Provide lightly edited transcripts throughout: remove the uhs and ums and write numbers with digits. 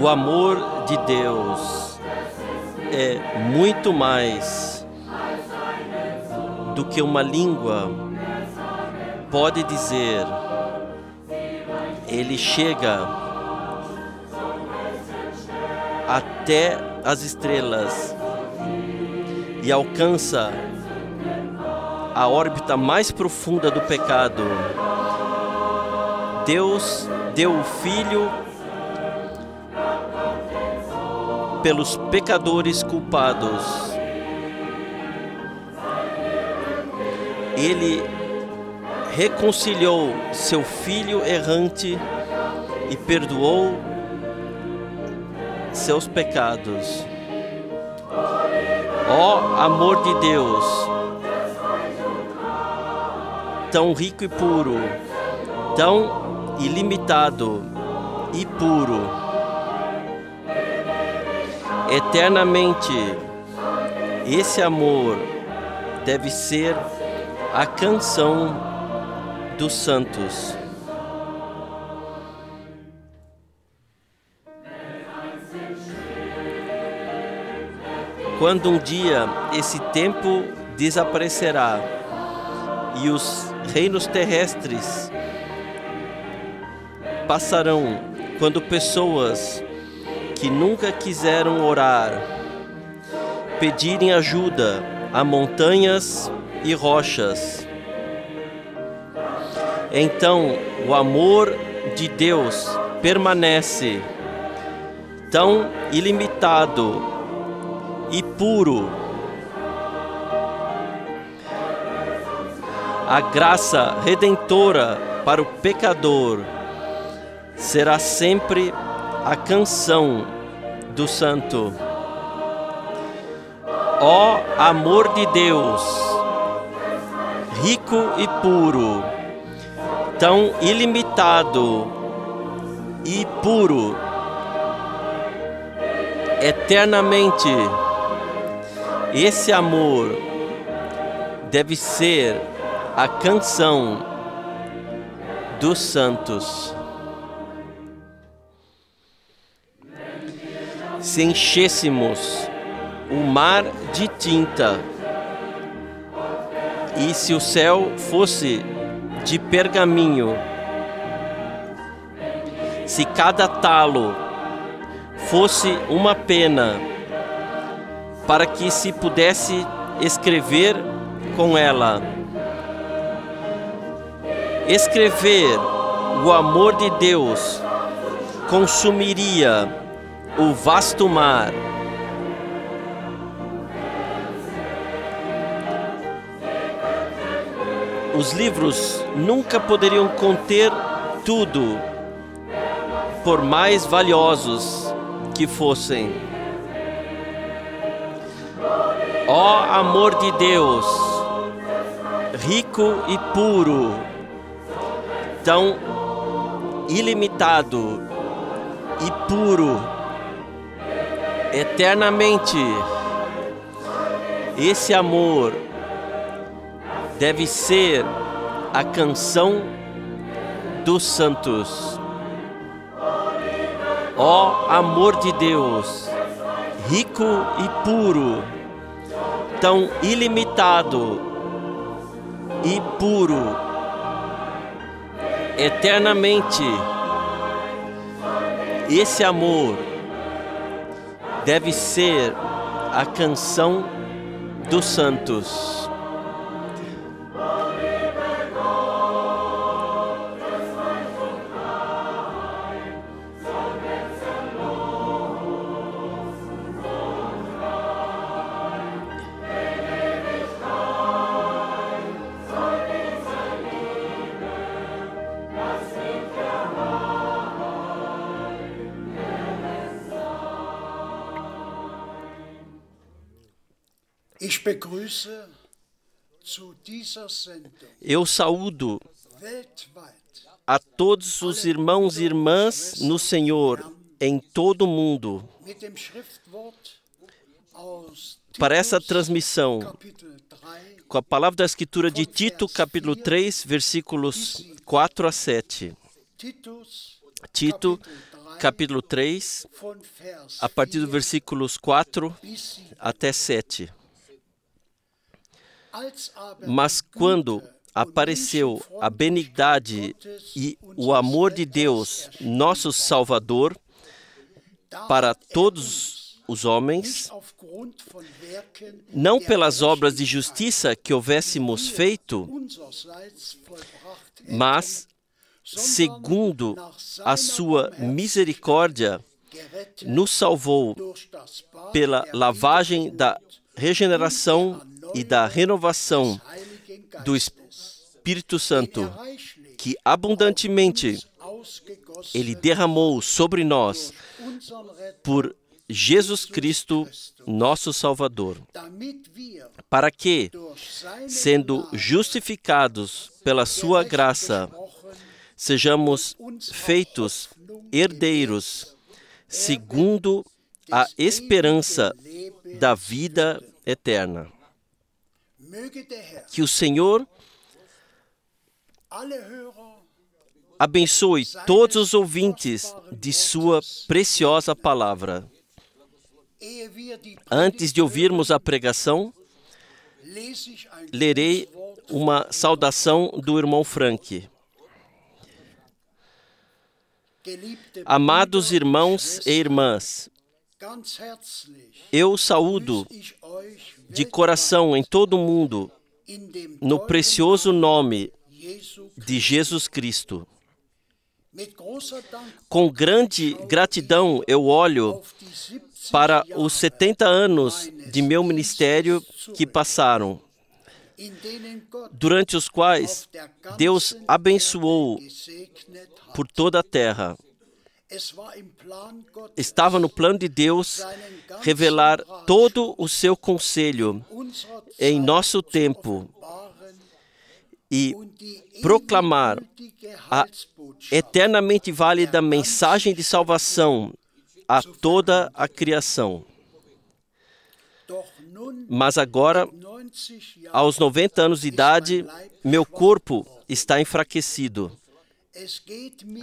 O amor de Deus é muito mais do que uma língua pode dizer. Ele chega até as estrelas e alcança a órbita mais profunda do pecado. Deus deu o Filho pelos pecadores culpados. Ele reconciliou seu Filho errante e perdoou seus pecados. Ó amor de Deus, tão rico e puro, tão ilimitado e puro, eternamente. Esse amor deve ser a canção dos santos. Quando um dia esse tempo desaparecerá e os reinos terrestres passarão, quando pessoas que nunca quiseram orar pedirem ajuda a montanhas e rochas, então o amor de Deus permanece tão ilimitado e puro. A graça redentora para o pecador será sempre a canção do santo. Ó amor de Deus, rico e puro, tão ilimitado e puro, eternamente. Esse amor deve ser a canção dos santos. Se enchêssemos o mar de tinta e se o céu fosse de pergaminho, se cada talo fosse uma pena, para que se pudesse escrever com ela. Escrever o amor de Deus consumiria o vasto mar. Os livros nunca poderiam conter tudo, por mais valiosos que fossem. Ó amor de Deus, rico e puro, tão ilimitado e puro, eternamente. Esse amor deve ser a canção dos santos. Ó amor de Deus, rico e puro, tão ilimitado e puro, eternamente. Esse amor deve ser a canção dos santos. Eu saúdo a todos os irmãos e irmãs no Senhor em todo o mundo para essa transmissão com a palavra da Escritura de Tito, capítulo 3, versículos 4 a 7. Tito, capítulo 3, a partir dos versículos 4 até 7. Mas quando apareceu a benignidade e o amor de Deus, nosso Salvador, para todos os homens, não pelas obras de justiça que houvéssemos feito, mas, segundo a sua misericórdia, nos salvou pela lavagem da regeneração e da renovação do Espírito Santo, que abundantemente Ele derramou sobre nós por Jesus Cristo, nosso Salvador, para que, sendo justificados pela sua graça, sejamos feitos herdeiros, segundo a esperança da vida eterna. Que o Senhor abençoe todos os ouvintes de sua preciosa palavra. Antes de ouvirmos a pregação, lerei uma saudação do irmão Frank. Amados irmãos e irmãs, eu saúdo de coração em todo o mundo, no precioso nome de Jesus Cristo. Com grande gratidão eu olho para os 70 anos de meu ministério que passaram, durante os quais Deus abençoou por toda a terra. Estava no plano de Deus revelar todo o seu conselho em nosso tempo e proclamar a eternamente válida mensagem de salvação a toda a criação. Mas agora, aos 90 anos de idade, meu corpo está enfraquecido.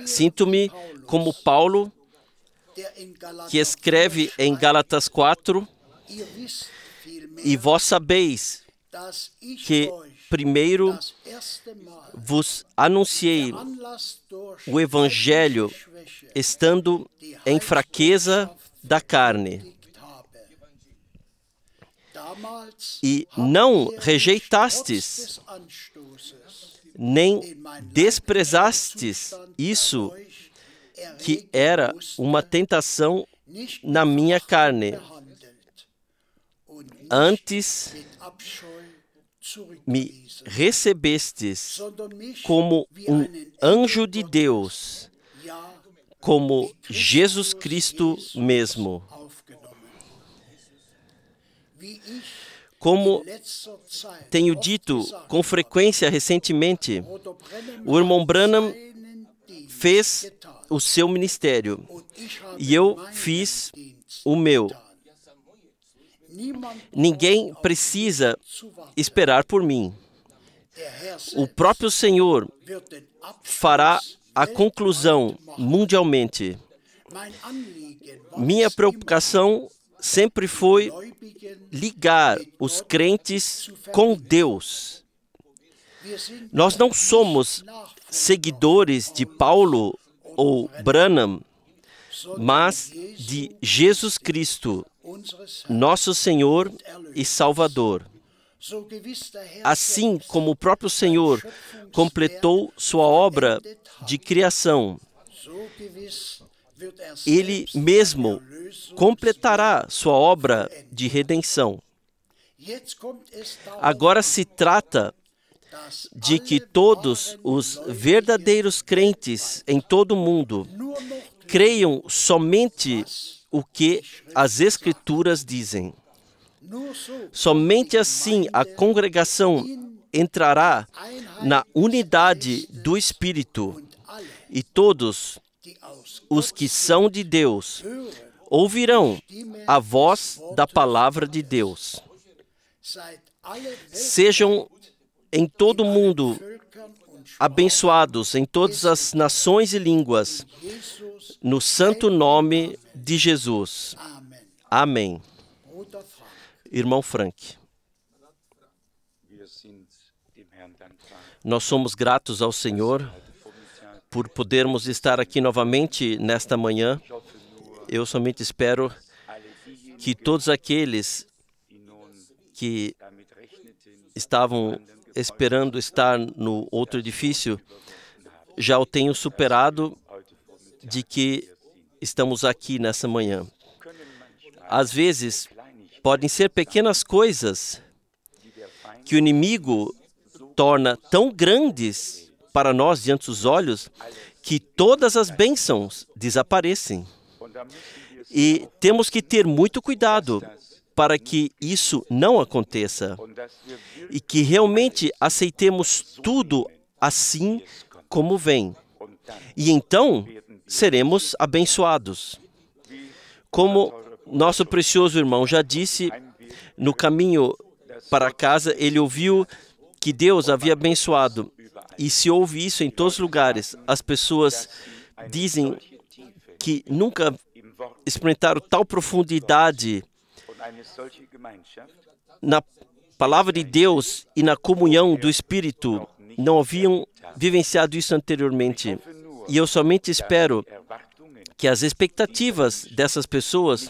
Sinto-me como Paulo, que escreve em Gálatas 4, e vós sabeis que primeiro vos anunciei o Evangelho estando em fraqueza da carne. E não rejeitastes, nem desprezastes isso que era uma tentação na minha carne. Antes me recebestes como um anjo de Deus, como Jesus Cristo mesmo. Como tenho dito com frequência recentemente, o irmão Branham fez o seu ministério e eu fiz o meu. Ninguém precisa esperar por mim. O próprio Senhor fará a conclusão mundialmente. Minha preocupação sempre foi ligar os crentes com Deus. Nós não somos seguidores de Paulo ou Branham, mas de Jesus Cristo, nosso Senhor e Salvador. Assim como o próprio Senhor completou sua obra de criação, Ele mesmo completará sua obra de redenção. Agora se trata de que todos os verdadeiros crentes em todo o mundo creiam somente o que as Escrituras dizem. Somente assim a congregação entrará na unidade do Espírito e todos os que são de Deus ouvirão a voz da palavra de Deus. Sejam em todo o mundo abençoados em todas as nações e línguas, no santo nome de Jesus. Amém. Irmão Frank, nós somos gratos ao Senhor por podermos estar aqui novamente nesta manhã. Eu somente espero que todos aqueles que estavam esperando estar no outro edifício já o tenham superado de que estamos aqui nessa manhã. Às vezes, podem ser pequenas coisas que o inimigo torna tão grandes para nós diante dos olhos que todas as bênçãos desaparecem. E temos que ter muito cuidado para que isso não aconteça e que realmente aceitemos tudo assim como vem. E então seremos abençoados. Como nosso precioso irmão já disse, no caminho para casa, ele ouviu que Deus havia abençoado. E se ouve isso em todos os lugares, as pessoas dizem que nunca experimentaram tal profundidade na palavra de Deus e na comunhão do Espírito. Não haviam vivenciado isso anteriormente. E eu somente espero que as expectativas dessas pessoas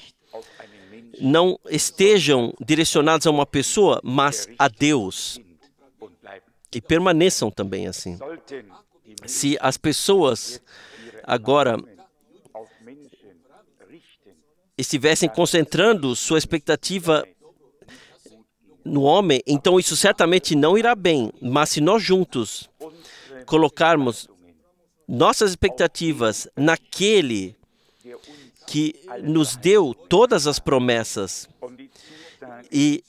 não estejam direcionadas a uma pessoa, mas a Deus. E permaneçam também assim. Se as pessoas agora estivessem concentrando sua expectativa no homem, então isso certamente não irá bem. Mas se nós juntos colocarmos nossas expectativas naquele que nos deu todas as promessas e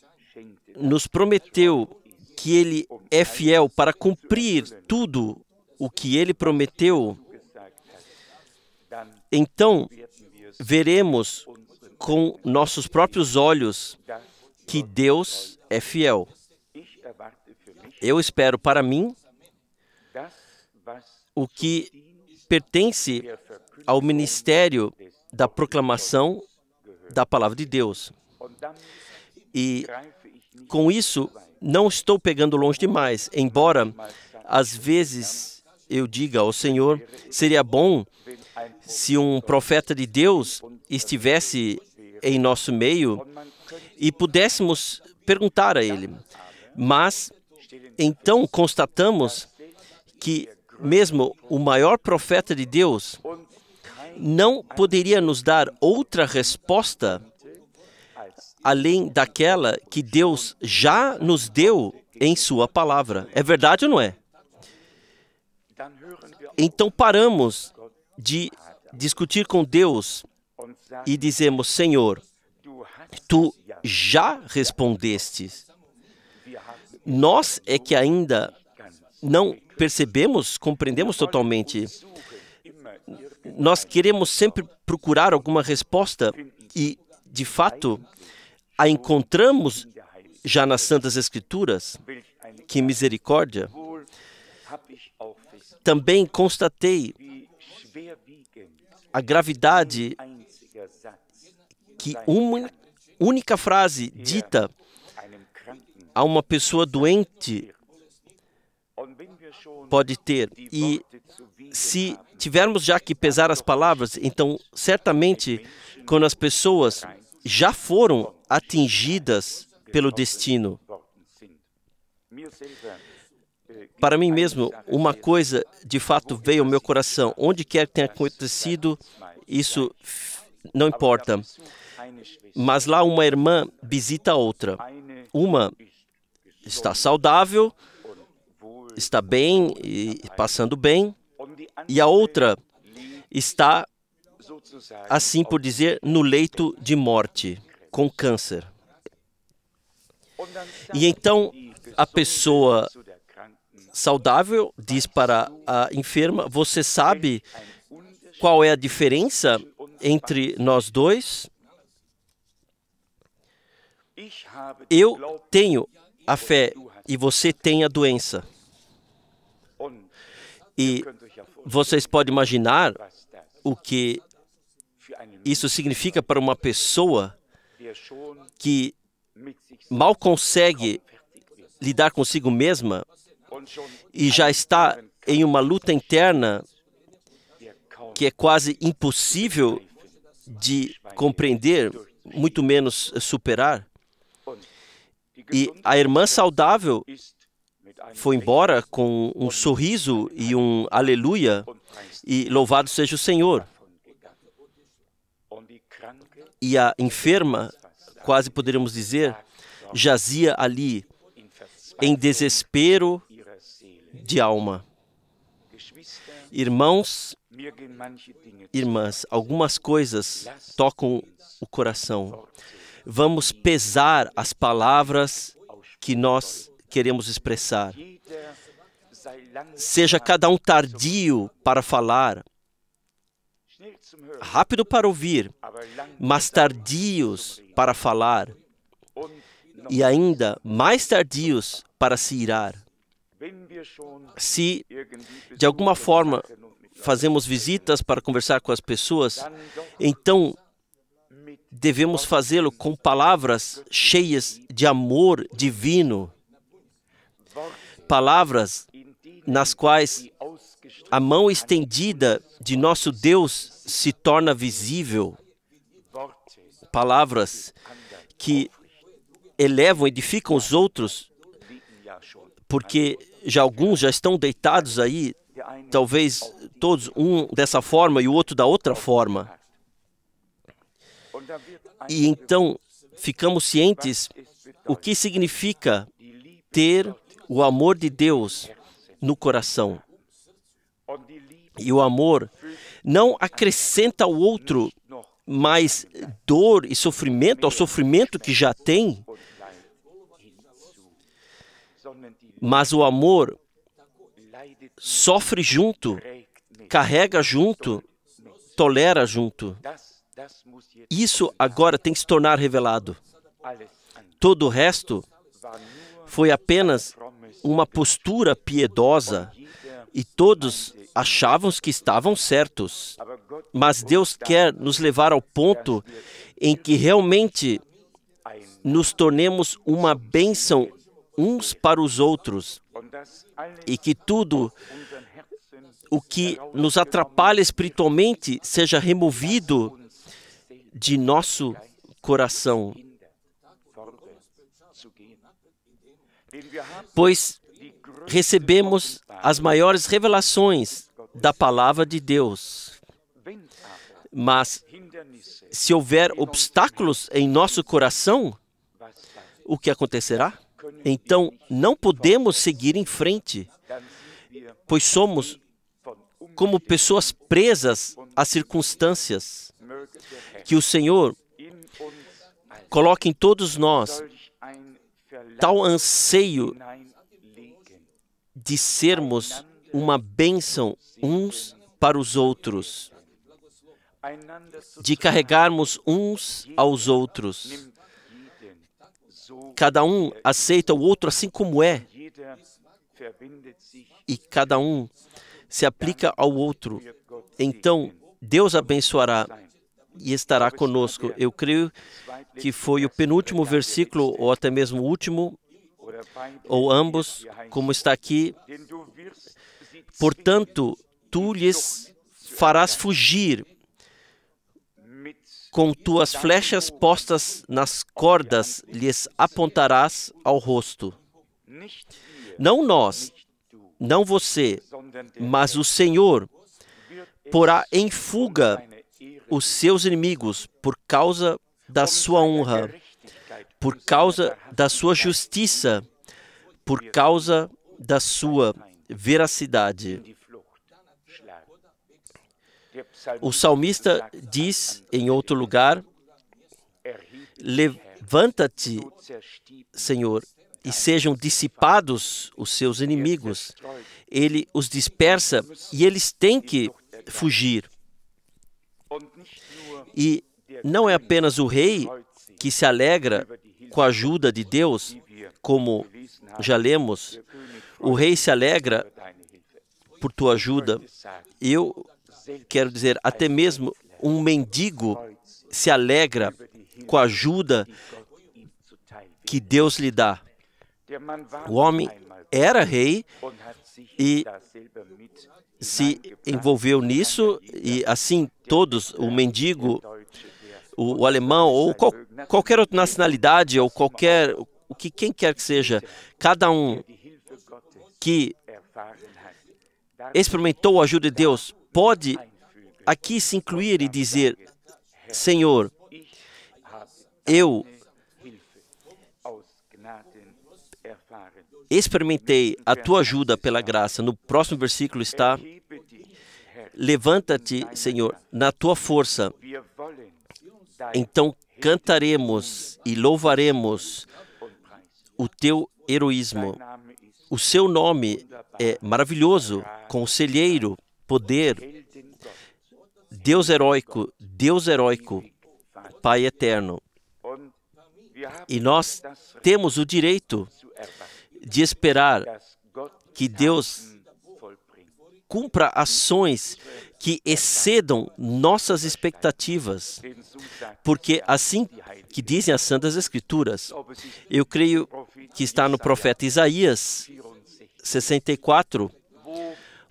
nos prometeu que Ele é fiel para cumprir tudo o que Ele prometeu, então veremos com nossos próprios olhos que Deus é fiel. Eu espero para mim o que pertence ao ministério da proclamação da palavra de Deus. E com isso, não estou pegando longe demais, embora às vezes eu diga ao Senhor, seria bom se um profeta de Deus estivesse em nosso meio e pudéssemos perguntar a ele. Mas, então, constatamos que mesmo o maior profeta de Deus não poderia nos dar outra resposta além daquela que Deus já nos deu em sua palavra. É verdade ou não é? Então paramos de discutir com Deus e dizemos, Senhor, Tu já respondeste. Nós é que ainda não percebemos, compreendemos totalmente. Nós queremos sempre procurar alguma resposta e, de fato, a encontramos já nas Santas Escrituras. Que misericórdia! Também constatei a gravidade que uma única frase dita a uma pessoa doente pode ter. E se tivermos já que pesar as palavras, então certamente quando as pessoas já foram atingidas pelo destino. Para mim mesmo, uma coisa de fato veio ao meu coração. Onde quer que tenha acontecido, isso não importa. Mas lá uma irmã visita a outra. Uma está saudável, está bem e passando bem, e a outra está, assim por dizer, no leito de morte, com câncer. E então a pessoa saudável diz para a enferma, você sabe qual é a diferença entre nós dois? Eu tenho a fé e você tem a doença. E vocês podem imaginar o que isso significa para uma pessoa que mal consegue lidar consigo mesma e já está em uma luta interna que é quase impossível de compreender, muito menos superar. E a irmã saudável foi embora com um sorriso e um aleluia, e louvado seja o Senhor. E a enferma, quase poderíamos dizer, jazia ali em desespero de alma. Irmãos, irmãs, algumas coisas tocam o coração. Vamos pesar as palavras que nós queremos expressar. Seja cada um tardio para falar, rápido para ouvir, mas tardios para falar, e ainda mais tardios para se irar. Se, de alguma forma, fazemos visitas para conversar com as pessoas, então devemos fazê-lo com palavras cheias de amor divino, palavras nas quais a mão estendida de nosso Deus se torna visível, palavras que elevam, edificam os outros, porque alguns já estão deitados aí, talvez todos, um dessa forma e o outro da outra forma. E então ficamos cientes o que significa ter o amor de Deus no coração. E o amor não acrescenta ao outro mais dor e sofrimento ao sofrimento que já tem, mas o amor sofre junto, carrega junto, tolera junto. Isso agora tem que se tornar revelado. Todo o resto foi apenas uma postura piedosa e todos achavam que estavam certos. Mas Deus quer nos levar ao ponto em que realmente nos tornemos uma bênção uns para os outros e que tudo o que nos atrapalha espiritualmente seja removido de nosso coração. Pois recebemos as maiores revelações da palavra de Deus. Mas se houver obstáculos em nosso coração, o que acontecerá? Então não podemos seguir em frente, pois somos como pessoas presas às circunstâncias. Que o Senhor coloque em todos nós tal anseio de sermos uma bênção uns para os outros, de carregarmos uns aos outros. Cada um aceita o outro assim como é, e cada um se aplica ao outro. Então, Deus abençoará e estará conosco. Eu creio que foi o penúltimo versículo, ou até mesmo o último, ou ambos, como está aqui. Portanto, tu lhes farás fugir com tuas flechas postas nas cordas, lhes apontarás ao rosto. Não nós, não você, mas o Senhor porá em fuga os seus inimigos por causa da sua honra, por causa da sua justiça, por causa da sua veracidade. O salmista diz em outro lugar: levanta-te, Senhor, e sejam dissipados os seus inimigos. Ele os dispersa e eles têm que fugir. E não é apenas o rei que se alegra com a ajuda de Deus, como já lemos. O rei se alegra por tua ajuda. Eu quero dizer, até mesmo um mendigo se alegra com a ajuda que Deus lhe dá. O homem era rei e se envolveu nisso, e assim todos, o mendigo, o alemão, ou qualquer outra nacionalidade, ou quem quer que seja, cada um que experimentou a ajuda de Deus pode aqui se incluir e dizer: Senhor, eu experimentei a tua ajuda pela graça. No próximo versículo está: levanta-te, Senhor, na tua força. Então cantaremos e louvaremos o teu heroísmo. O seu nome é maravilhoso, conselheiro, poder, Deus heróico, Pai eterno. E nós temos o direito de esperar que Deus cumpra ações que excedam nossas expectativas, porque assim que dizem as Santas Escrituras, eu creio que está no profeta Isaías 64,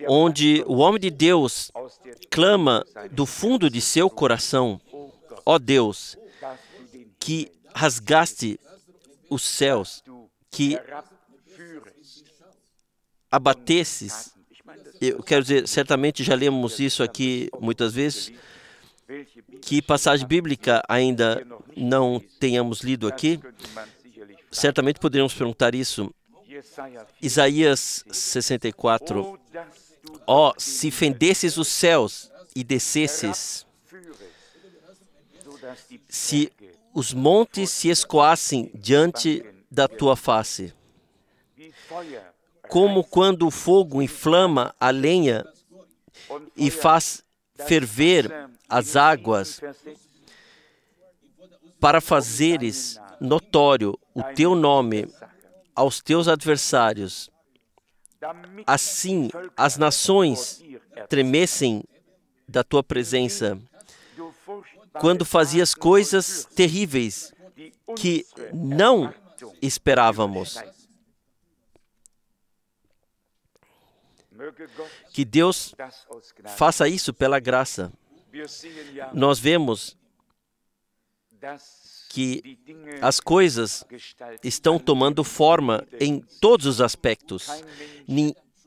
onde o homem de Deus clama do fundo de seu coração: ó Deus, que rasgaste os céus, que abatesses. Eu quero dizer, certamente já lemos isso aqui muitas vezes. Que passagem bíblica ainda não tenhamos lido aqui? Certamente poderíamos perguntar isso. Isaías 64. Ó, se fendesses os céus e descesses, se os montes se escoassem diante da tua face, como quando o fogo inflama a lenha e faz ferver as águas, para fazeres notório o teu nome aos teus adversários. Assim as nações tremessem da tua presença, quando fazias coisas terríveis que não esperávamos. Que Deus faça isso pela graça. Nós vemos que as coisas estão tomando forma em todos os aspectos.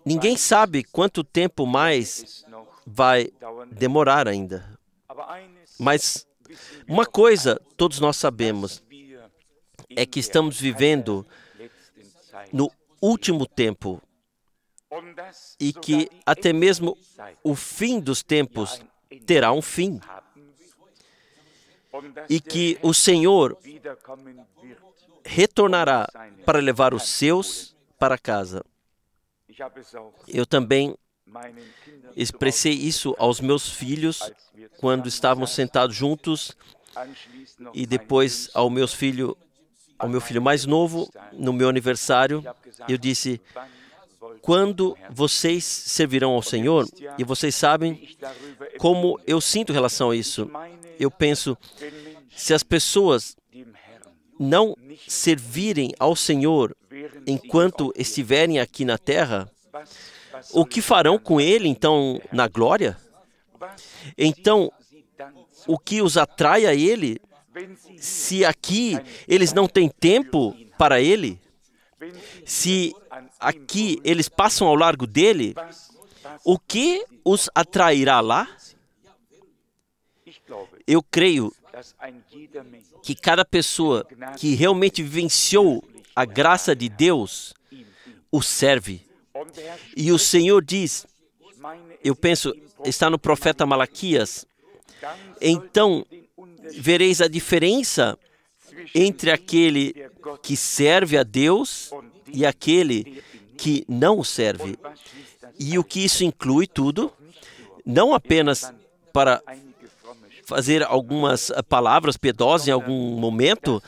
Ninguém sabe quanto tempo mais vai demorar ainda. Mas uma coisa todos nós sabemos é que estamos vivendo no último tempo e que até mesmo o fim dos tempos terá um fim. E que o Senhor retornará para levar os seus para casa. Eu também expressei isso aos meus filhos quando estávamos sentados juntos, e depois ao meu filho mais novo, no meu aniversário, eu disse: quando vocês servirão ao Senhor? E vocês sabem como eu sinto em relação a isso. Eu penso, se as pessoas não servirem ao Senhor enquanto estiverem aqui na terra, o que farão com Ele, então, na glória? Então, o que os atrai a Ele, se aqui eles não têm tempo para Ele? Se aqui eles passam ao largo dele, o que os atrairá lá? Eu creio que cada pessoa que realmente vivenciou a graça de Deus o serve. E o Senhor diz, eu penso, está no profeta Malaquias: então vereis a diferença entre aquele que serve a Deus e aquele que não o serve. E o que isso inclui tudo, não apenas para fazer algumas palavras piedosas em algum momento,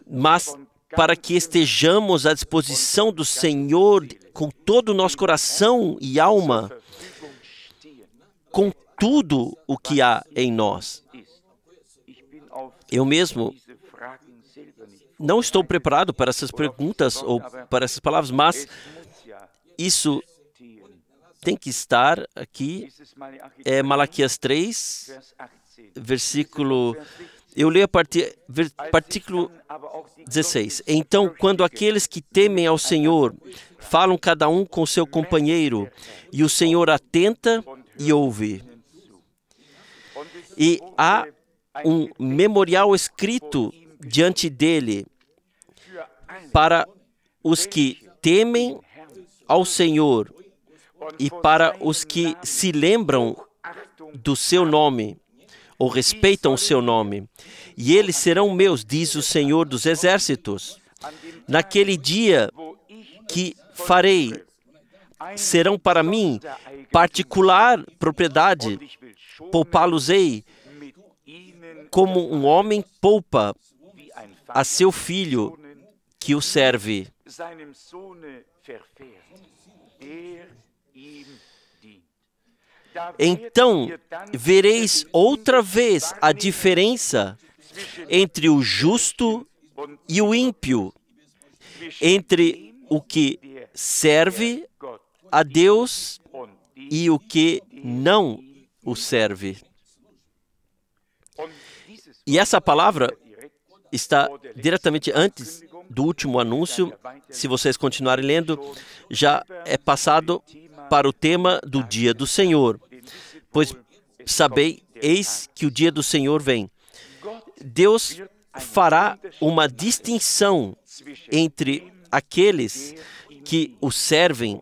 mas para que estejamos à disposição do Senhor com todo o nosso coração e alma, com tudo o que há em nós. Eu mesmo não estou preparado para essas perguntas ou para essas palavras, mas isso tem que estar aqui. É Malaquias 3, versículo... Eu leio versículo 16. Então, quando aqueles que temem ao Senhor falam cada um com seu companheiro, e o Senhor atenta e ouve. E há um memorial escrito diante dele para os que temem ao Senhor e para os que se lembram do seu nome, ou respeitam o seu nome. E eles serão meus, diz o Senhor dos Exércitos. Naquele dia que farei, serão para mim particular propriedade, poupá-los-ei, como um homem poupa a seu filho que o serve. Então vereis outra vez a diferença entre o justo e o ímpio, entre o que serve a Deus e o que não o serve. E essa palavra está diretamente antes do último anúncio. Se vocês continuarem lendo, já é passado para o tema do dia do Senhor. Pois sabei, eis que o dia do Senhor vem. Deus fará uma distinção entre aqueles que o servem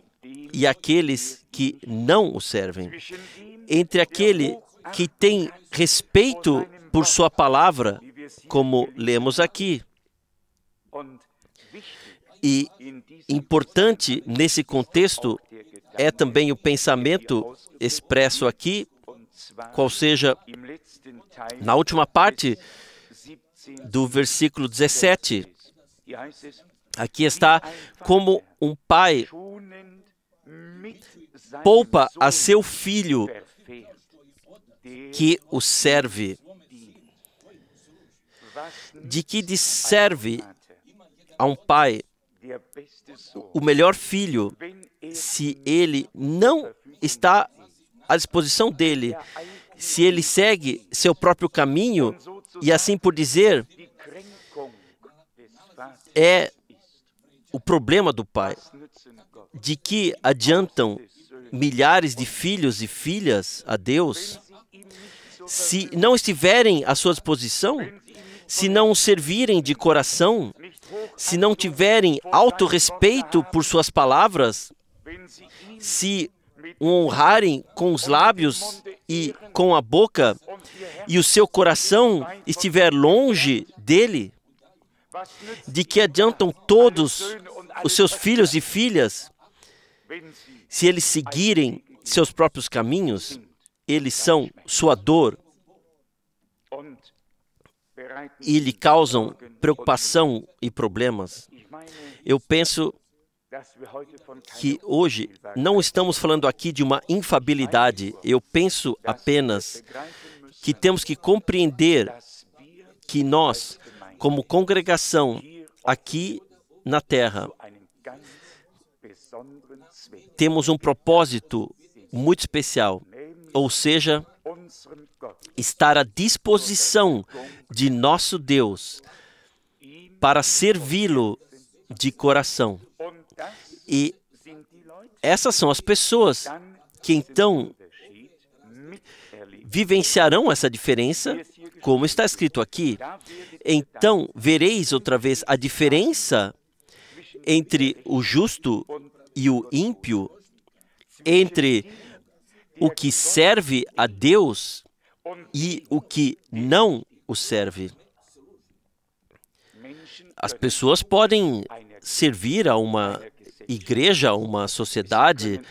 e aqueles que não o servem. Entre aquele que tem respeito por sua palavra, como lemos aqui. E importante nesse contexto é também o pensamento expresso aqui, qual seja na última parte do versículo 17. Aqui está: como um pai poupa a seu filho que o serve. De que serve a um pai o melhor filho se ele não está à disposição dele, se ele segue seu próprio caminho e, assim por dizer, é o problema do pai. De que adiantam milhares de filhos e filhas a Deus se não estiverem à sua disposição, se não o servirem de coração, se não tiverem autorrespeito por suas palavras, se o honrarem com os lábios e com a boca, e o seu coração estiver longe dele? De que adiantam todos os seus filhos e filhas se eles seguirem seus próprios caminhos? Eles são sua dor e lhe causam preocupação e problemas. Eu penso que hoje não estamos falando aqui de uma infalibilidade. Eu penso apenas que temos que compreender que nós, como congregação aqui na Terra, temos um propósito muito especial, ou seja, estar à disposição de nosso Deus para servi-lo de coração. E essas são as pessoas que então vivenciarão essa diferença, como está escrito aqui. Então vereis outra vez a diferença entre o justo e o ímpio, entre o que serve a Deus e o que não o serve. As pessoas podem servir a uma igreja, a uma sociedade,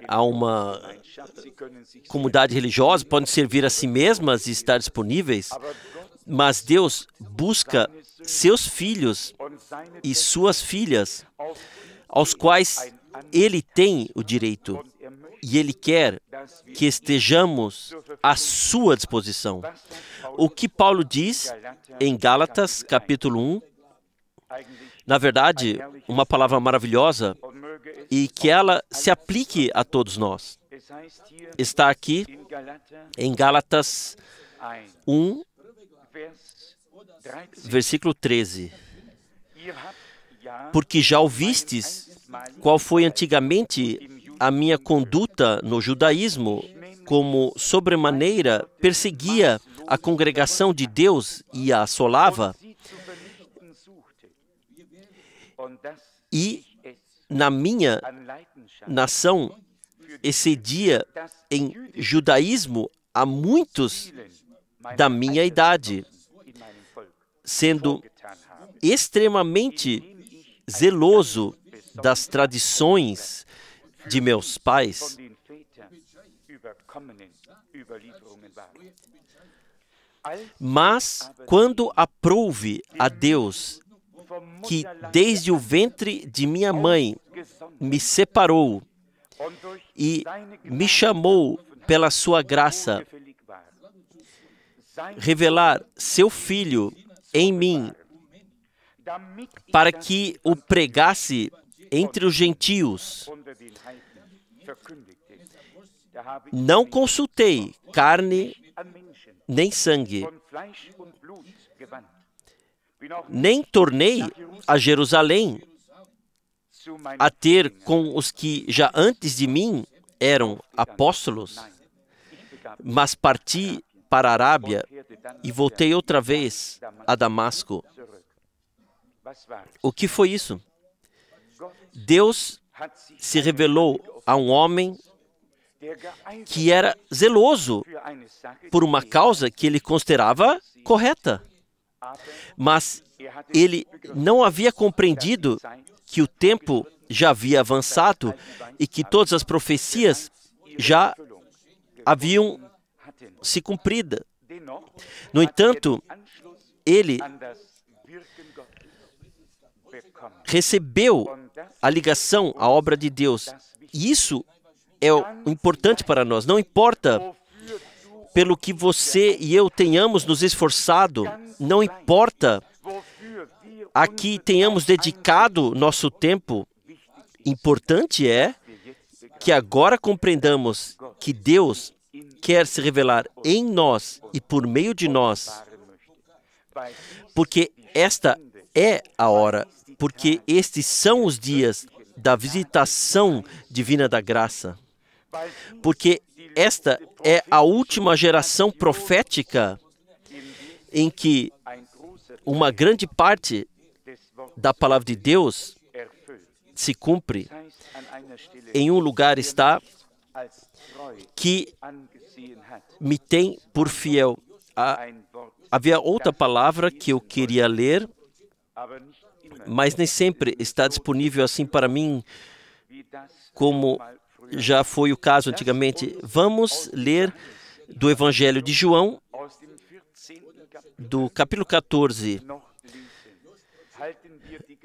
a uma comunidade religiosa, podem servir a si mesmas e estar disponíveis, mas Deus busca seus filhos e suas filhas, aos quais Ele tem o direito, e Ele quer que estejamos à sua disposição. O que Paulo diz em Gálatas, capítulo 1, na verdade, uma palavra maravilhosa, e que ela se aplique a todos nós. Está aqui em Gálatas 1, versículo 13. Porque já ouvistes qual foi antigamente a minha conduta no judaísmo, como sobremaneira perseguia a congregação de Deus e a assolava, e na minha nação excedia em judaísmo a muitos da minha idade, sendo extremamente zeloso das tradições de meus pais. Mas quando aprouve a Deus, que desde o ventre de minha mãe me separou e me chamou pela sua graça, revelar seu Filho em mim, para que o pregasse entre os gentios, não consultei carne nem sangue, nem tornei a Jerusalém a ter com os que já antes de mim eram apóstolos, mas parti para a Arábia e voltei outra vez a Damasco. O que foi isso? Deus se revelou a um homem que era zeloso por uma causa que ele considerava correta. Mas ele não havia compreendido que o tempo já havia avançado e que todas as profecias já haviam se cumprido. No entanto, ele recebeu a ligação à obra de Deus. E isso é o importante para nós. Não importa pelo que você e eu tenhamos nos esforçado, não importa a que tenhamos dedicado nosso tempo, importante é que agora compreendamos que Deus quer se revelar em nós e por meio de nós, porque esta é a hora, porque estes são os dias da visitação divina da graça, porque esta é a última geração profética em que uma grande parte da palavra de Deus se cumpre. Em um lugar está que me tem por fiel. Havia outra palavra que eu queria ler, mas nem sempre está disponível assim para mim, como já foi o caso antigamente. Vamos ler do Evangelho de João, do capítulo 14.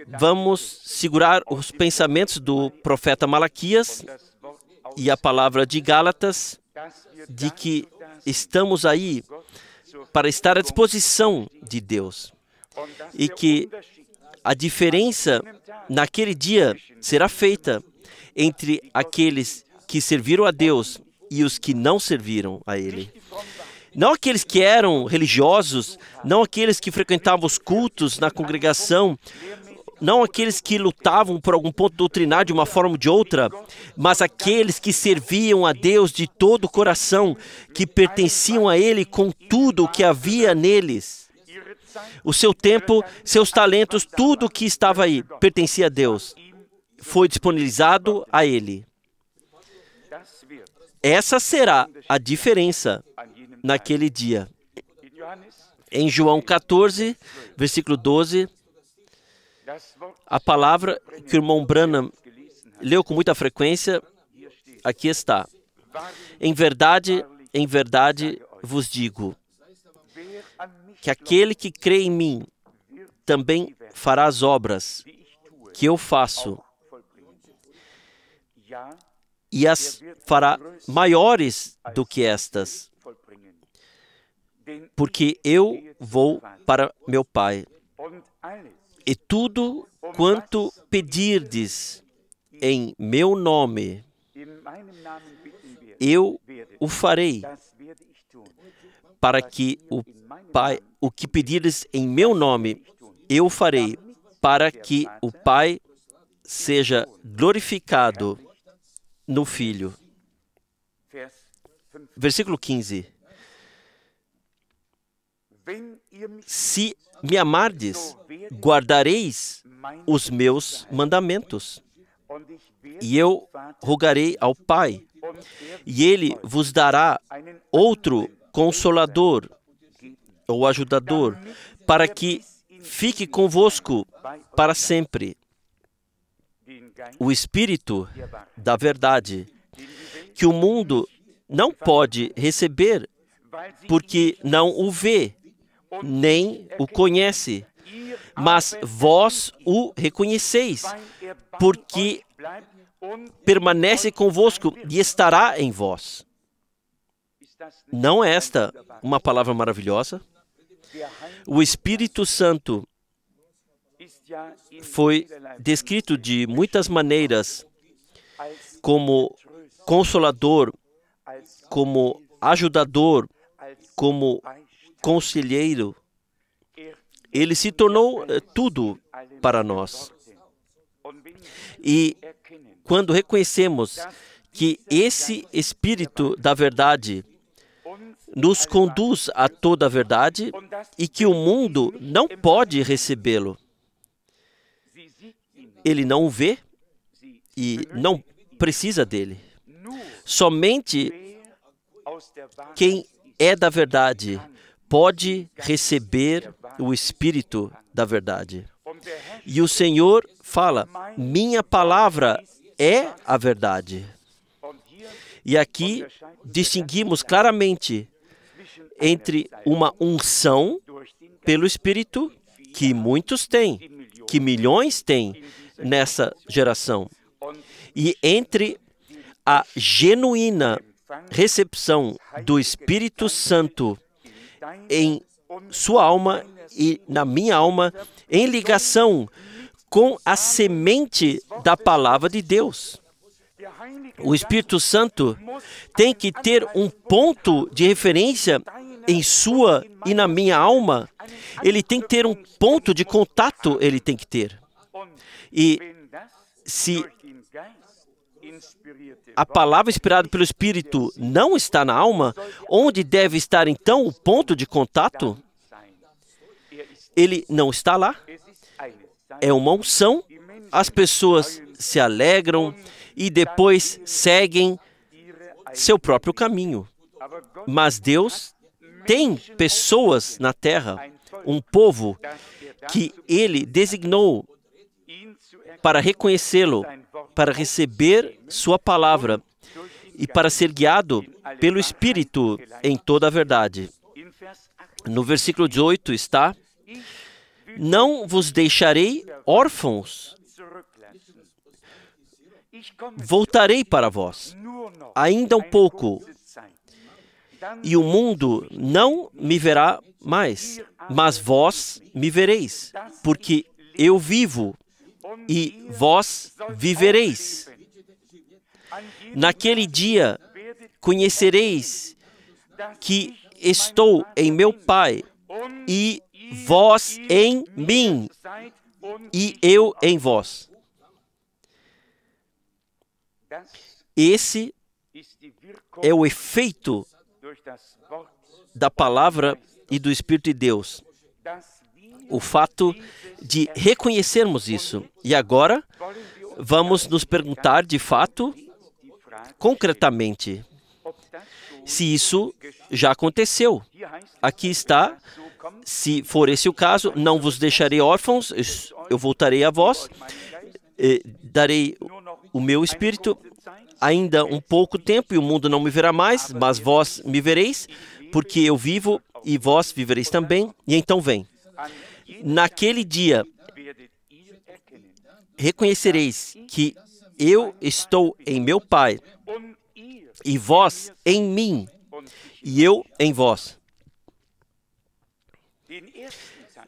Vamos segurar os pensamentos do profeta Malaquias e a palavra de Gálatas, de que estamos aí para estar à disposição de Deus e que a diferença naquele dia será feita entre aqueles que serviram a Deus e os que não serviram a Ele. Não aqueles que eram religiosos, não aqueles que frequentavam os cultos na congregação, não aqueles que lutavam por algum ponto doutrinário de uma forma ou de outra, mas aqueles que serviam a Deus de todo o coração, que pertenciam a Ele com tudo o que havia neles. O seu tempo, seus talentos, tudo o que estava aí pertencia a Deus. Foi disponibilizado a Ele. Essa será a diferença naquele dia. Em João 14, versículo 12, a palavra que o irmão Branham leu com muita frequência, aqui está. Em verdade vos digo, que aquele que crê em mim, também fará as obras que eu faço, e as fará maiores do que estas, porque eu vou para meu Pai. E tudo quanto pedirdes em meu nome, eu o farei, para que o que pedirdes em meu nome, eu o farei, para que o Pai seja glorificado no Filho. Versículo 15. Se me amardes, guardareis os meus mandamentos, e eu rogarei ao Pai, e Ele vos dará outro Consolador, ou Ajudador, para que fique convosco para sempre. O Espírito da verdade, que o mundo não pode receber, porque não o vê, nem o conhece. Mas vós o reconheceis, porque permanece convosco e estará em vós. Não é esta uma palavra maravilhosa? O Espírito Santo foi descrito de muitas maneiras, como Consolador, como Ajudador, como Conselheiro. Ele se tornou tudo para nós. E quando reconhecemos que esse Espírito da verdade nos conduz a toda a verdade e que o mundo não pode recebê-lo, ele não o vê e não precisa dele. Somente quem é da verdade pode receber o Espírito da verdade. E o Senhor fala: minha palavra é a verdade. E aqui distinguimos claramente entre uma unção pelo Espírito, que muitos têm, que milhões têm nessa geração, e entre a genuína recepção do Espírito Santo em sua alma e na minha alma, em ligação com a semente da palavra de Deus. O Espírito Santo tem que ter um ponto de referência em sua e na minha alma. Ele tem que ter um ponto de contato, ele tem que ter. E se a palavra inspirada pelo Espírito não está na alma, onde deve estar então o ponto de contato? Ele não está lá. É uma unção. As pessoas se alegram e depois seguem seu próprio caminho. Mas Deus tem pessoas na terra, um povo que Ele designou para reconhecê-lo, para receber sua palavra e para ser guiado pelo Espírito em toda a verdade. No versículo 18 está: não vos deixarei órfãos, voltarei para vós, ainda um pouco, e o mundo não me verá mais, mas vós me vereis, porque eu vivo e vós vivereis. Naquele dia conhecereis que estou em meu Pai, e vós em mim, e eu em vós. Esse é o efeito da palavra e do Espírito de Deus. O fato de reconhecermos isso. E agora, vamos nos perguntar, de fato, concretamente, se isso já aconteceu. Aqui está: se for esse o caso, não vos deixarei órfãos, eu voltarei a vós, darei o meu Espírito, ainda um pouco tempo, e o mundo não me verá mais, mas vós me vereis, porque eu vivo e vós vivereis também. E então vem: naquele dia reconhecereis que eu estou em meu Pai, e vós em mim, e eu em vós.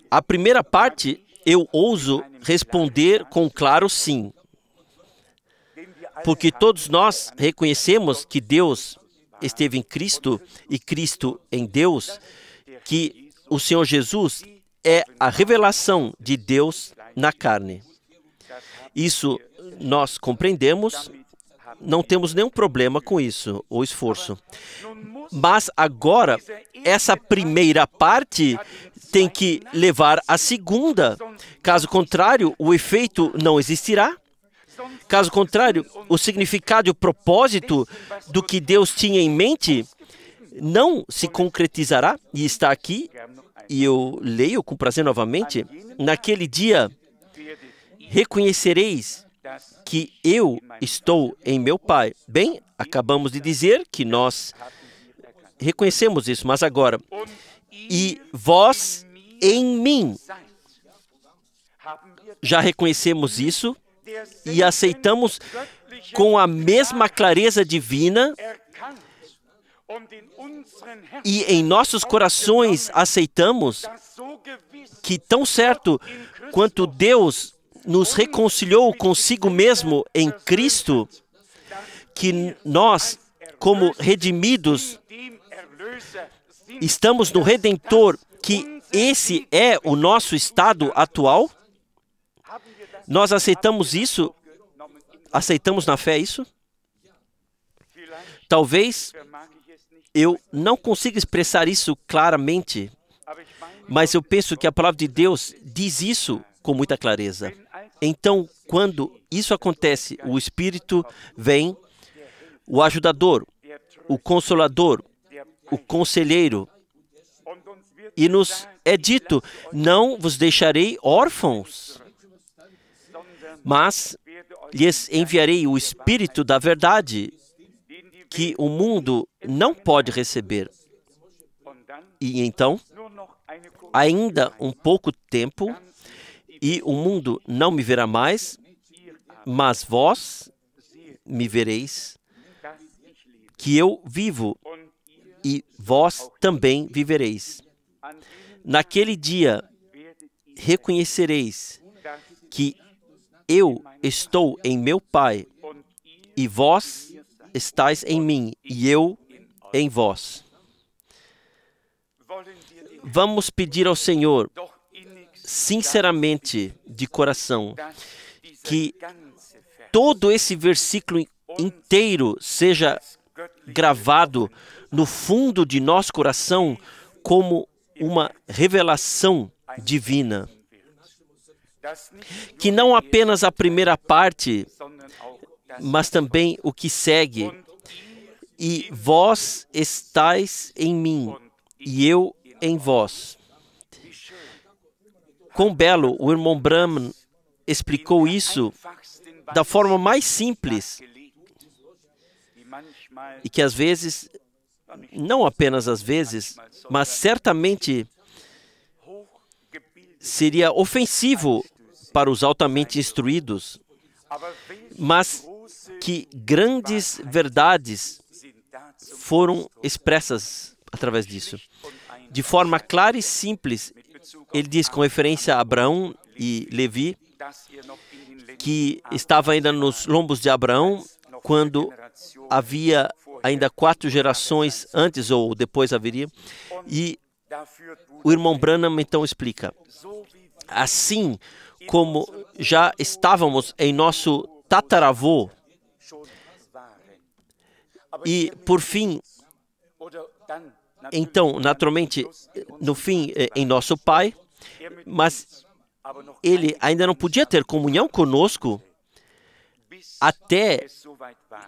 A primeira parte, eu ouso responder com claro sim. Porque todos nós reconhecemos que Deus esteve em Cristo e Cristo em Deus, que o Senhor Jesus é a revelação de Deus na carne. Isso nós compreendemos, não temos nenhum problema com isso, ou esforço. Mas agora, essa primeira parte tem que levar à segunda. Caso contrário, o efeito não existirá. Caso contrário, o significado e o propósito do que Deus tinha em mente não se concretizará. E está aqui, e eu leio com prazer novamente, naquele dia reconhecereis que eu estou em meu Pai. Bem, acabamos de dizer que nós reconhecemos isso, mas agora, e vós em mim. Já reconhecemos isso e aceitamos com a mesma clareza divina, e em nossos corações aceitamos que tão certo quanto Deus nos reconciliou consigo mesmo em Cristo, que nós, como redimidos, estamos no Redentor, que esse é o nosso estado atual. Nós aceitamos isso? Aceitamos na fé isso? Talvez eu não consiga expressar isso claramente, mas eu penso que a palavra de Deus diz isso com muita clareza. Então, quando isso acontece, o Espírito vem, o ajudador, o consolador, o conselheiro, e nos é dito, não vos deixarei órfãos, mas lhes enviarei o Espírito da verdade, que o mundo não pode receber. E então, ainda um pouco tempo, e o mundo não me verá mais, mas vós me vereis, que eu vivo, e vós também vivereis. Naquele dia, reconhecereis que eu estou em meu Pai, e vós estáis em mim, e eu em vós. Vamos pedir ao Senhor, sinceramente, de coração, que todo esse versículo inteiro seja gravado no fundo de nosso coração como uma revelação divina. Que não apenas a primeira parte, mas também o que segue. E vós estáis em mim, e eu em vós. Quão belo o irmão Branham explicou isso da forma mais simples, e que às vezes, não apenas às vezes, mas certamente seria ofensivo para os altamente instruídos, mas que grandes verdades foram expressas através disso. De forma clara e simples, ele diz, com referência a Abraão e Levi, que estava ainda nos lombos de Abraão, quando havia ainda 4 gerações antes ou depois haveria, e o irmão Branham então explica, assim como já estávamos em nosso tataravô, e por fim, então, naturalmente, no fim, em nosso Pai, mas ele ainda não podia ter comunhão conosco até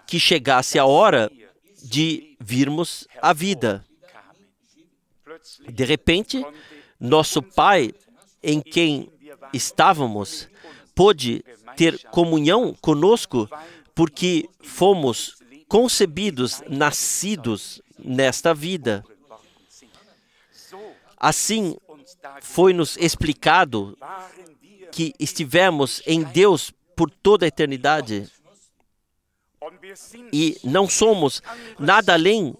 que chegasse a hora de virmos a vida. De repente, nosso Pai, em quem estávamos, pôde ter comunhão conosco porque fomos concebidos, nascidos nesta vida. Assim, foi-nos explicado que estivemos em Deus por toda a eternidade. E não somos nada além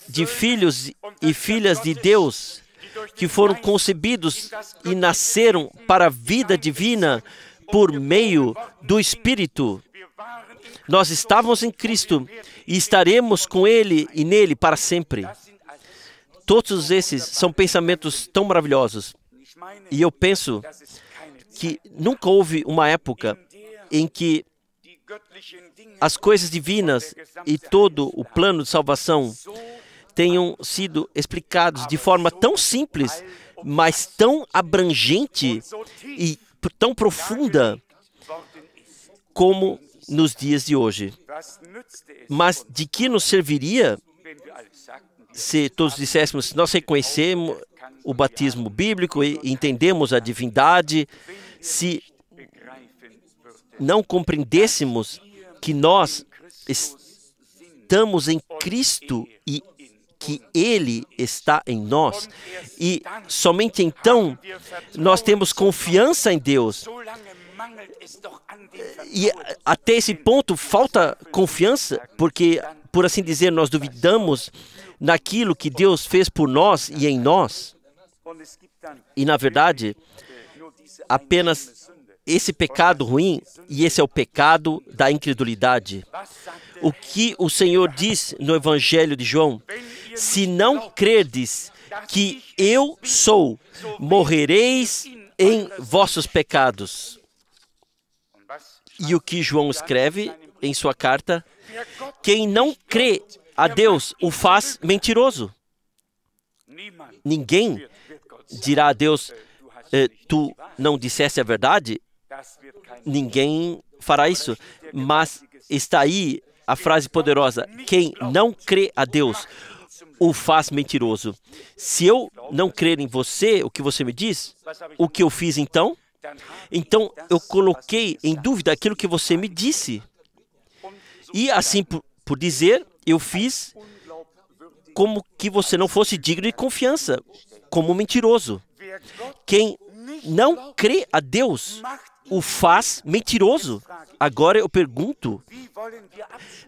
de filhos e filhas de Deus que foram concebidos e nasceram para a vida divina por meio do Espírito. Nós estávamos em Cristo e estaremos com Ele e nele para sempre. Todos esses são pensamentos tão maravilhosos. E eu penso que nunca houve uma época em que as coisas divinas e todo o plano de salvação tenham sido explicados de forma tão simples, mas tão abrangente e tão profunda como nos dias de hoje. Mas de que nos serviria se todos disséssemos, nós reconhecemos o batismo bíblico e entendemos a divindade, se não compreendêssemos que nós estamos em Cristo e que Ele está em nós, e somente então nós temos confiança em Deus. E até esse ponto falta confiança, porque, por assim dizer, nós duvidamos naquilo que Deus fez por nós e em nós. E, na verdade, apenas esse pecado ruim, e esse é o pecado da incredulidade. O que o Senhor diz no Evangelho de João? Se não crerdes que eu sou, morrereis em vossos pecados. E o que João escreve em sua carta? Quem não crê a Deus o faz mentiroso. Ninguém dirá a Deus, tu não disseste a verdade? Ninguém fará isso. Mas está aí a frase poderosa: quem não crê a Deus o faz mentiroso. Se eu não crer em você, o que você me diz, o que eu fiz então? Então eu coloquei em dúvida aquilo que você me disse. E assim por dizer, eu fiz como que você não fosse digno de confiança, como mentiroso. Quem não crê a Deus o faz mentiroso. Agora eu pergunto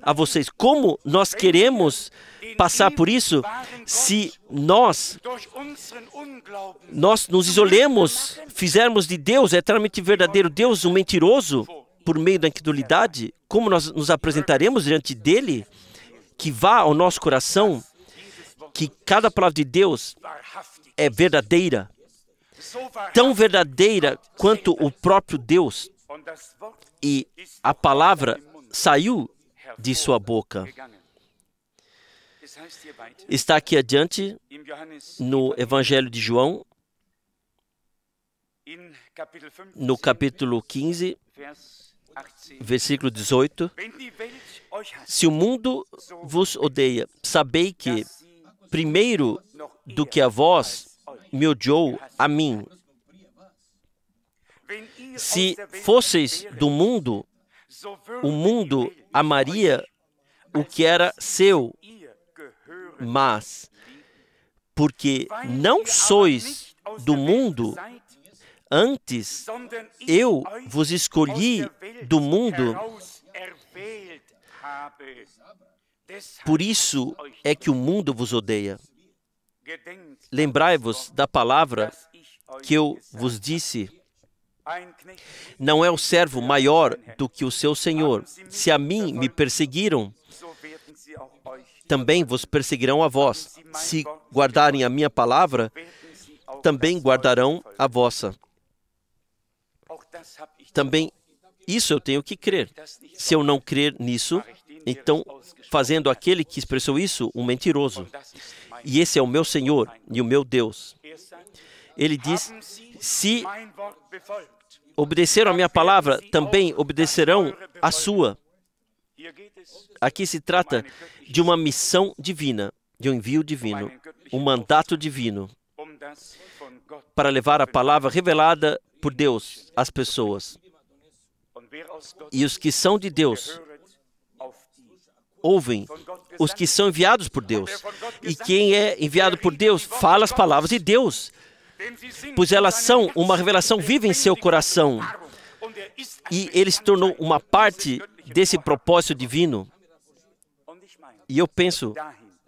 a vocês, como nós queremos passar por isso se nós nos isolemos, fizermos de Deus, eternamente verdadeiro Deus, um mentiroso por meio da incredulidade? Como nós nos apresentaremos diante dele? Que vá ao nosso coração que cada palavra de Deus é verdadeira, tão verdadeira quanto o próprio Deus, e a palavra saiu de sua boca. Está aqui adiante, no Evangelho de João, no capítulo 15, versículo 18. Se o mundo vos odeia, sabei que, primeiro do que a vós, me odiou a mim. Se fosseis do mundo, o mundo amaria o que era seu, mas porque não sois do mundo, antes eu vos escolhi do mundo, por isso é que o mundo vos odeia. Lembrai-vos da palavra que eu vos disse. Não é o servo maior do que o seu senhor. Se a mim me perseguiram, também vos perseguirão a vós. Se guardarem a minha palavra, também guardarão a vossa. Também isso eu tenho que crer. Se eu não crer nisso, então, fazendo aquele que expressou isso um mentiroso. E esse é o meu Senhor e o meu Deus. Ele diz, se obedeceram a minha palavra, também obedecerão a sua. Aqui se trata de uma missão divina, de um envio divino, um mandato divino, para levar a palavra revelada por Deus às pessoas. E os que são de Deus ouvem os que são enviados por Deus. E quem é enviado por Deus fala as palavras de Deus, pois elas são uma revelação viva em seu coração. e ele se tornou uma parte desse propósito divino. E eu penso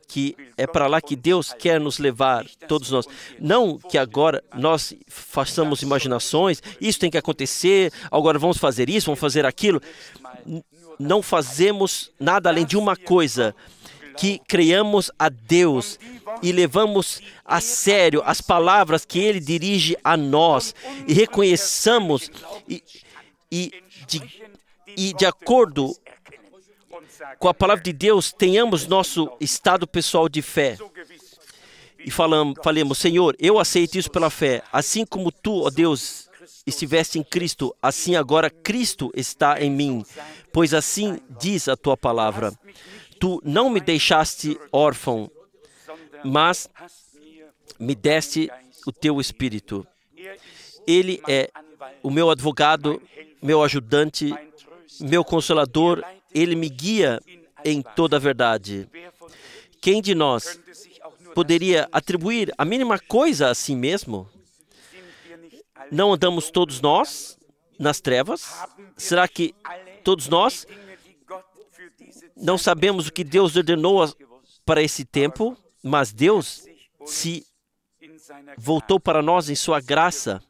que é para lá que Deus quer nos levar, todos nós. Não que agora nós façamos imaginações, isso tem que acontecer, agora vamos fazer isso, vamos fazer aquilo. Não fazemos nada além de uma coisa, que creiamos a Deus e levamos a sério as palavras que Ele dirige a nós e reconheçamos e de acordo com a palavra de Deus, tenhamos nosso estado pessoal de fé. E falemos, Senhor, eu aceito isso pela fé. Assim como Tu, ó Deus, estiveste em Cristo, assim agora Cristo está em mim. Pois assim diz a Tua palavra. Tu não me deixaste órfão, mas me deste o Teu Espírito. Ele é o meu advogado, meu ajudante, meu consolador. Ele me guia em toda a verdade. Quem de nós poderia atribuir a mínima coisa a si mesmo? Não andamos todos nós nas trevas? Será que todos nós não sabemos o que Deus ordenou para esse tempo? Mas Deus se voltou para nós em sua graça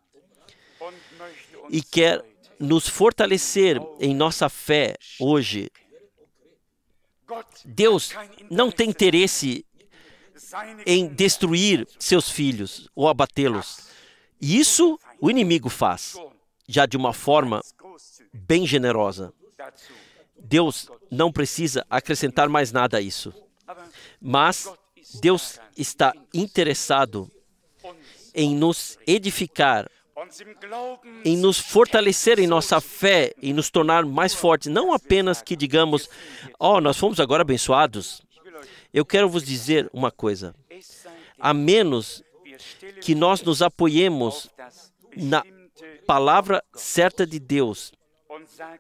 e quer nos fortalecer em nossa fé hoje. Deus não tem interesse em destruir seus filhos ou abatê-los. Isso o inimigo faz, já de uma forma bem generosa. Deus não precisa acrescentar mais nada a isso. Mas Deus está interessado em nos edificar, em nos fortalecer em nossa fé, em nos tornar mais fortes. Não apenas que digamos, nós fomos agora abençoados. Eu quero vos dizer uma coisa. A menos que nós nos apoiemos na palavra certa de Deus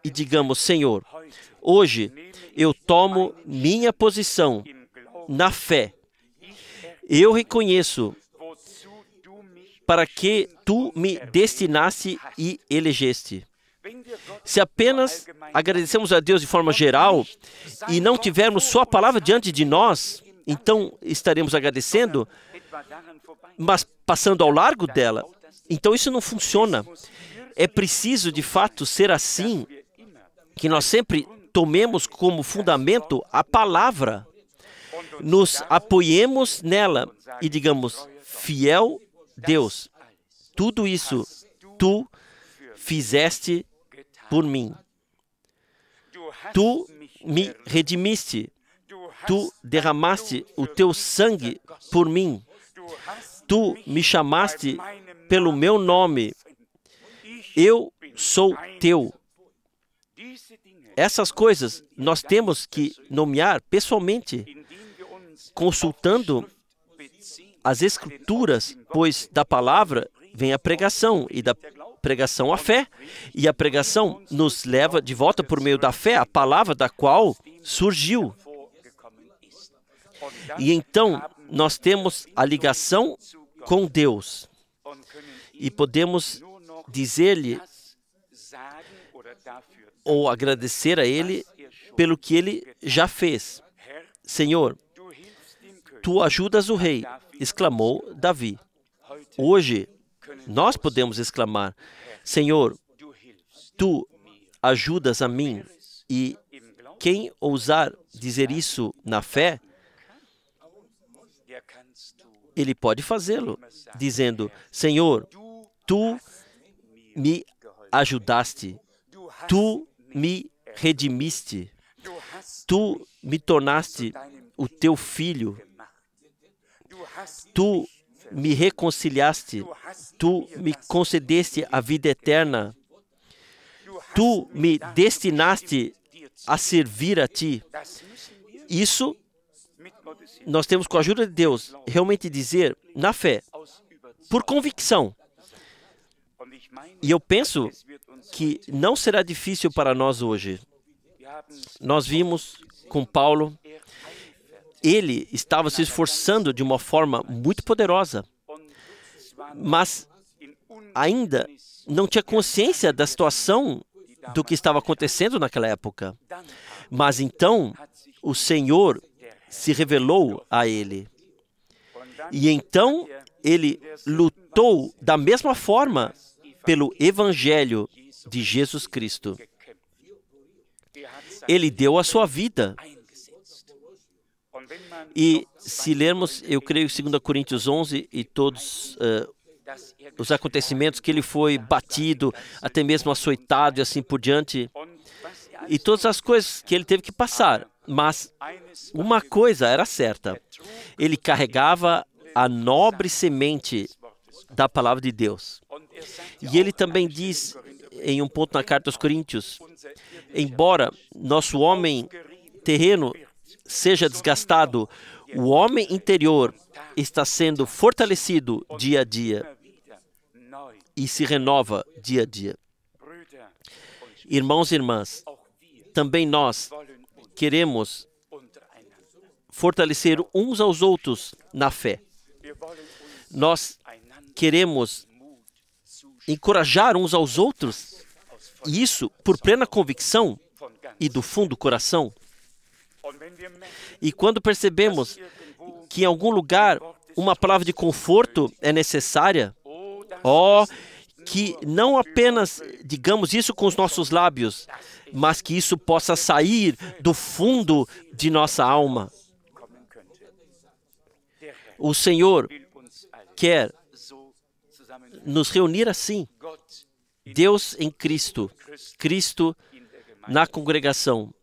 e digamos, Senhor, hoje eu tomo minha posição na fé. Eu reconheço para que Tu me destinaste e elegeste. Se apenas agradecemos a Deus de forma geral e não tivermos Sua palavra diante de nós, então estaremos agradecendo, mas passando ao largo dela. Então isso não funciona. É preciso, de fato, ser assim, que nós sempre tomemos como fundamento a palavra, nos apoiemos nela e digamos, fiel Deus, tudo isso Tu fizeste por mim. Tu me redimiste. Tu derramaste o Teu sangue por mim. Tu me chamaste pelo meu nome. Eu sou Teu. Essas coisas nós temos que nomear pessoalmente, consultando as Escrituras, pois da palavra vem a pregação, e da pregação a fé, e a pregação nos leva de volta por meio da fé, a palavra da qual surgiu. E então nós temos a ligação com Deus, e podemos dizer-lhe, ou agradecer a Ele, pelo que Ele já fez. Senhor, Tu ajudas o rei, exclamou Davi. Hoje, nós podemos exclamar, Senhor, Tu ajudas a mim. E quem ousar dizer isso na fé, ele pode fazê-lo, dizendo, Senhor, Tu me ajudaste, Tu me redimiste, Tu me tornaste o Teu filho, Tu me reconciliaste, Tu me concedeste a vida eterna, Tu me destinaste a servir a Ti. Isso nós temos, com a ajuda de Deus, realmente dizer na fé, por convicção. E eu penso que não será difícil para nós hoje. Nós vimos com Paulo, ele estava se esforçando de uma forma muito poderosa, mas ainda não tinha consciência da situação do que estava acontecendo naquela época. Mas então o Senhor se revelou a ele. E então ele lutou da mesma forma pelo Evangelho de Jesus Cristo. Ele deu a sua vida. E se lermos, eu creio, 2 Coríntios 11 e todos os acontecimentos que ele foi batido, até mesmo açoitado e assim por diante, e todas as coisas que ele teve que passar. Mas uma coisa era certa: ele carregava a nobre semente da palavra de Deus. E ele também diz, em um ponto na carta aos Coríntios, embora nosso homem terreno seja desgastado, o homem interior está sendo fortalecido dia a dia e se renova dia a dia. Irmãos e irmãs, também nós queremos fortalecer uns aos outros na fé. Nós queremos encorajar uns aos outros, e isso por plena convicção e do fundo do coração. E quando percebemos que em algum lugar uma palavra de conforto é necessária, que não apenas digamos isso com os nossos lábios, mas que isso possa sair do fundo de nossa alma. O Senhor quer nos reunir assim. Deus em Cristo, Cristo na congregação.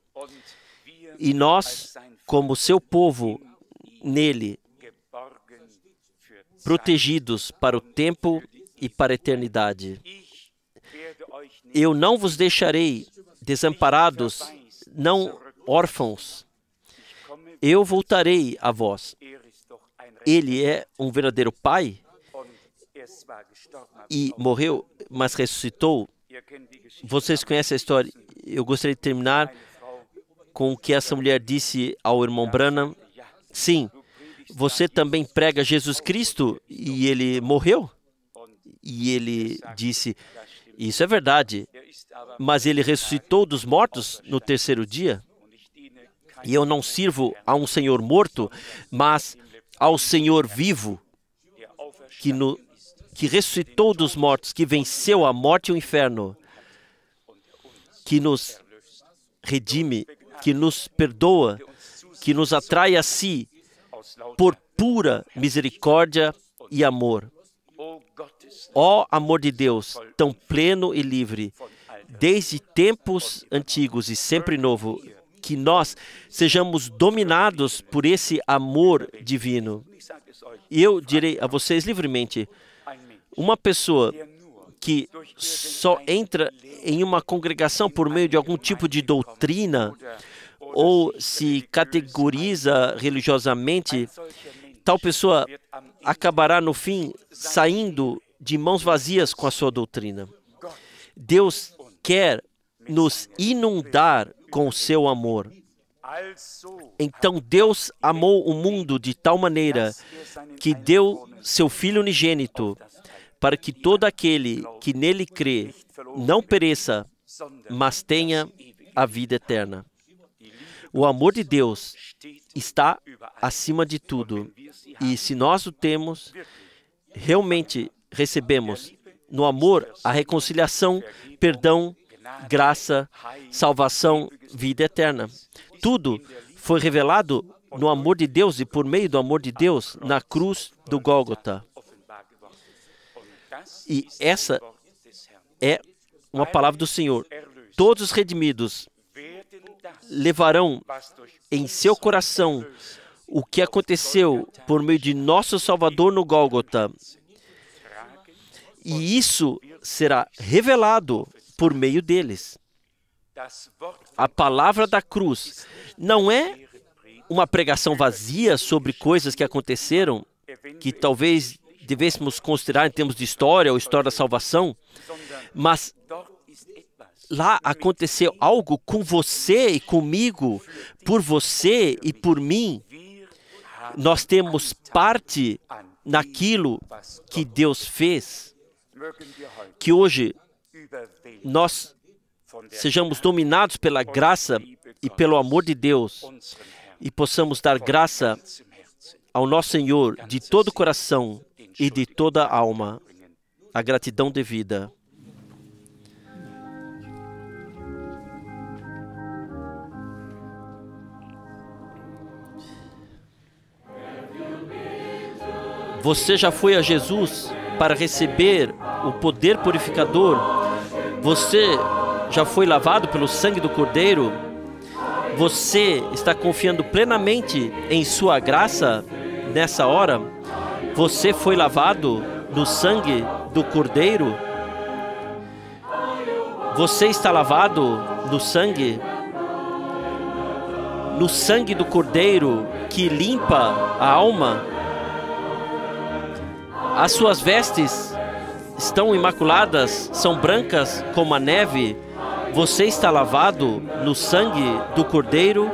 E nós, como seu povo, nele, protegidos para o tempo e para a eternidade. Eu não vos deixarei desamparados, não órfãos. Eu voltarei a vós. Ele é um verdadeiro Pai e morreu, mas ressuscitou. Vocês conhecem a história. Eu gostaria de terminar com o que essa mulher disse ao irmão Branham. Sim, você também prega Jesus Cristo e ele morreu? E ele disse, isso é verdade, mas ele ressuscitou dos mortos no terceiro dia. E eu não sirvo a um Senhor morto, mas ao Senhor vivo, que ressuscitou dos mortos, que venceu a morte e o inferno, que nos redime, que nos perdoa, que nos atrai a si por pura misericórdia e amor. Ó amor de Deus, tão pleno e livre, desde tempos antigos e sempre novo, que nós sejamos dominados por esse amor divino. E eu direi a vocês livremente, uma pessoa que só entra em uma congregação por meio de algum tipo de doutrina ou se categoriza religiosamente, tal pessoa acabará no fim saindo de mãos vazias com a sua doutrina. Deus quer nos inundar com o seu amor. Então Deus amou o mundo de tal maneira que deu seu Filho unigênito, para que todo aquele que nele crê não pereça, mas tenha a vida eterna. O amor de Deus está acima de tudo. E se nós o temos, realmente recebemos no amor a reconciliação, perdão, graça, salvação, vida eterna. Tudo foi revelado no amor de Deus e por meio do amor de Deus na cruz do Gólgota. E essa é uma palavra do Senhor. Todos os redimidos levarão em seu coração o que aconteceu por meio de nosso Salvador no Gólgota. E isso será revelado por meio deles. A palavra da cruz não é uma pregação vazia sobre coisas que aconteceram, que talvez devêssemos considerar em termos de história ou história da salvação, mas lá aconteceu algo com você e comigo, por você e por mim. Nós temos parte naquilo que Deus fez, que hoje nós sejamos dominados pela graça e pelo amor de Deus e possamos dar graça ao nosso Senhor de todo o coração e de toda a alma, a gratidão devida. Você já foi a Jesus para receber o poder purificador? Você já foi lavado pelo sangue do Cordeiro? Você está confiando plenamente em sua graça nessa hora? Você foi lavado no sangue do Cordeiro? Você está lavado no sangue do Cordeiro que limpa a alma? As suas vestes estão imaculadas, são brancas como a neve. Você está lavado no sangue do Cordeiro?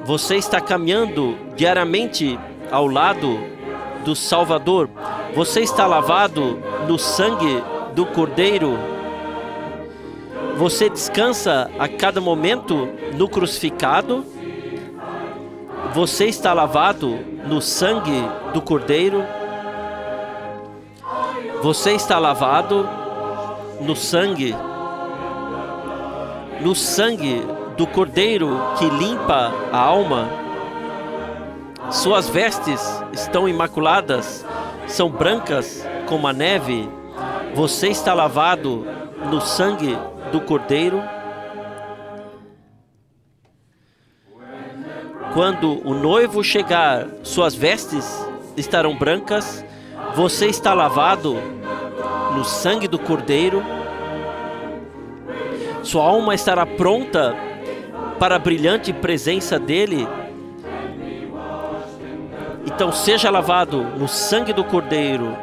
Você está caminhando diariamente ao lado do Salvador? Você está lavado no sangue do Cordeiro? Você descansa a cada momento no crucificado? Você está lavado no sangue do Cordeiro? Você está lavado no sangue do Cordeiro que limpa a alma? Suas vestes estão imaculadas, são brancas como a neve. Você está lavado no sangue do Cordeiro? Quando o noivo chegar, suas vestes estarão brancas. Você está lavado no sangue do Cordeiro. Sua alma estará pronta para a brilhante presença dele. Então seja lavado no sangue do Cordeiro.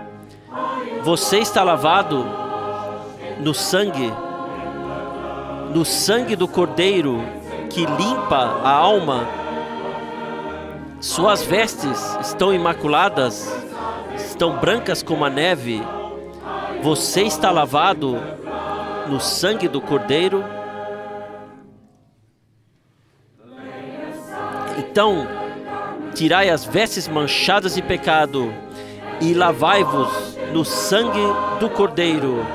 Você está lavado no sangue do Cordeiro que limpa a alma. Suas vestes estão imaculadas, estão brancas como a neve. Você está lavado no sangue do Cordeiro. Então, tirai as vestes manchadas de pecado e lavai-vos no sangue do Cordeiro.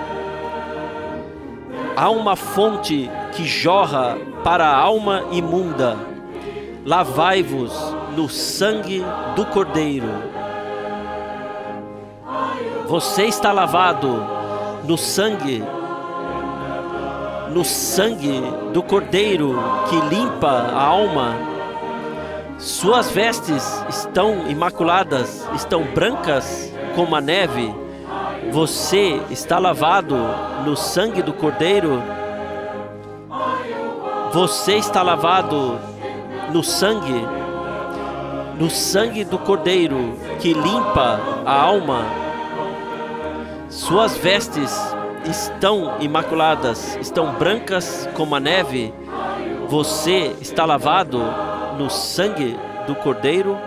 Há uma fonte que jorra para a alma imunda. Lavai-vos no sangue do Cordeiro. Você está lavado no sangue do Cordeiro que limpa a alma. Suas vestes estão imaculadas, estão brancas como a neve. Você está lavado no sangue do Cordeiro. Você está lavado no sangue do Cordeiro que limpa a alma. Suas vestes estão imaculadas, estão brancas como a neve. Você está lavado no sangue do Cordeiro.